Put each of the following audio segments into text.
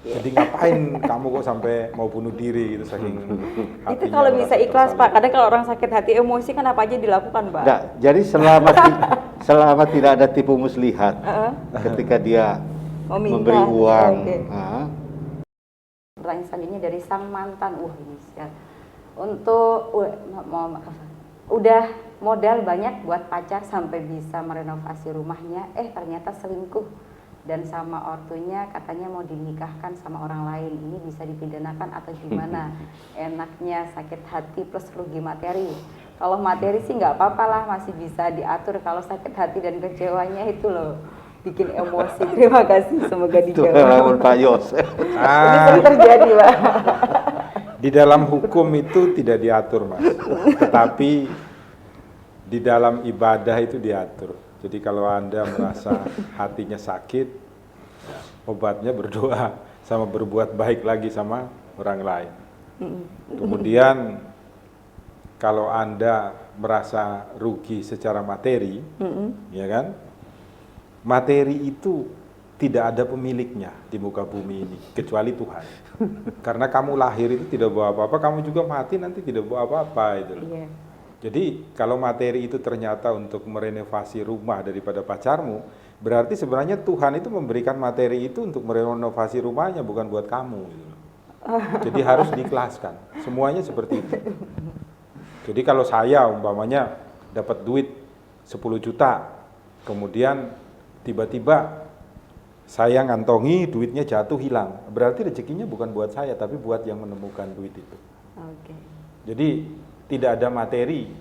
Jadi ngapain kamu kok sampai mau bunuh diri gitu saking Itu hatinya kalau merasa bisa ikhlas tersalah. Pak, kadang kalau orang sakit hati emosi kan apa aja dilakukan Pak. Enggak, jadi selama tidak ada tipu muslihat, ketika dia Meminta, memberi uang, oke. ah, Pertanyaan selanjutnya dari sang mantan. Ini sial. Untuk udah modal banyak buat pacar sampai bisa merenovasi rumahnya, ternyata selingkuh dan sama ortunya katanya mau dinikahkan sama orang lain. Ini bisa dipidanakan atau gimana? Enaknya sakit hati plus rugi materi. Kalau materi sih nggak apa-apa lah, masih bisa diatur. Kalau sakit hati dan kecewanya itu loh bikin emosi. Terima kasih, semoga itu dijawab. lawan Pak Yos. Ini sering terjadi Pak. Di dalam hukum itu tidak diatur, Mas. Tetapi di dalam ibadah itu diatur. Jadi kalau Anda merasa hatinya sakit, obatnya berdoa sama berbuat baik lagi sama orang lain. Kemudian kalau Anda merasa rugi secara materi, ya kan? Materi itu tidak ada pemiliknya di muka bumi ini kecuali Tuhan. Karena kamu lahir itu tidak bawa apa-apa, kamu juga mati nanti tidak bawa apa-apa itu. Iya. Jadi kalau materi itu ternyata untuk merenovasi rumah daripada pacarmu, berarti sebenarnya Tuhan itu memberikan materi itu untuk merenovasi rumahnya, bukan buat kamu. Gitu. Jadi harus diikhlaskan. Semuanya seperti itu. Jadi kalau saya umpamanya dapat duit 10 juta, kemudian tiba-tiba saya ngantongi duitnya jatuh hilang, berarti rezekinya bukan buat saya, tapi buat yang menemukan duit itu. Oke. Jadi tidak ada materi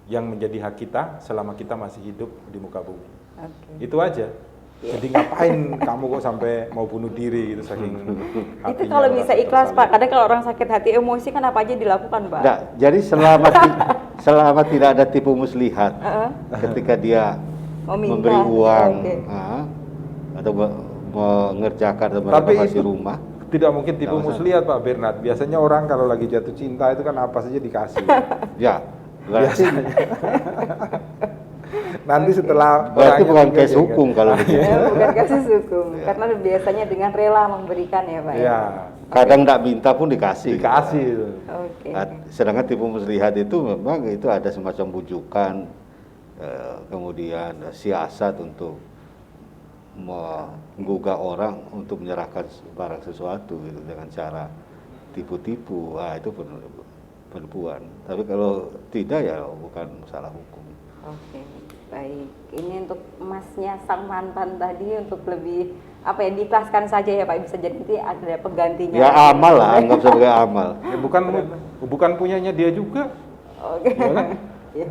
yang menjadi hak kita selama kita masih hidup di muka bumi. Oke. Itu aja. Jadi ngapain kamu kok sampai mau bunuh diri gitu saking hatinya. Itu kalau bisa merasa ikhlas tersalah. Pak, kadang kalau orang sakit hati emosi kan apa aja dilakukan Pak. Enggak, jadi selama tidak ada tipu muslihat, ketika dia Meminta, memberi uang, oke. atau mengerjakan atau Tapi merenovasi itu rumah, tidak mungkin tipu Nggak usah. muslihat Pak Bernard. Biasanya orang kalau lagi jatuh cinta itu kan apa saja dikasih. ya berarti Nanti setelah berarti orangnya bukan tinggal case dia hukum kalau begitu. Bukan kasus hukum, karena biasanya dengan rela memberikan ya Pak. Ya, Kadang tidak minta pun dikasih. dikasih itu. Oke. Sedangkan tipu muslihat itu memang itu ada semacam bujukan, kemudian siasat untuk menggugah orang untuk menyerahkan barang sesuatu gitu, dengan cara tipu-tipu. Itu penipuan. Tapi kalau tidak ya bukan masalah hukum. Oke, baik. Ini untuk emasnya sang mantan tadi untuk lebih diikhlaskan saja ya Pak, bisa jadi nanti ada penggantinya. Ya amal lah, anggap sebagai amal. Ya, bukan punyanya dia juga. Oke. Ya kan? Iya.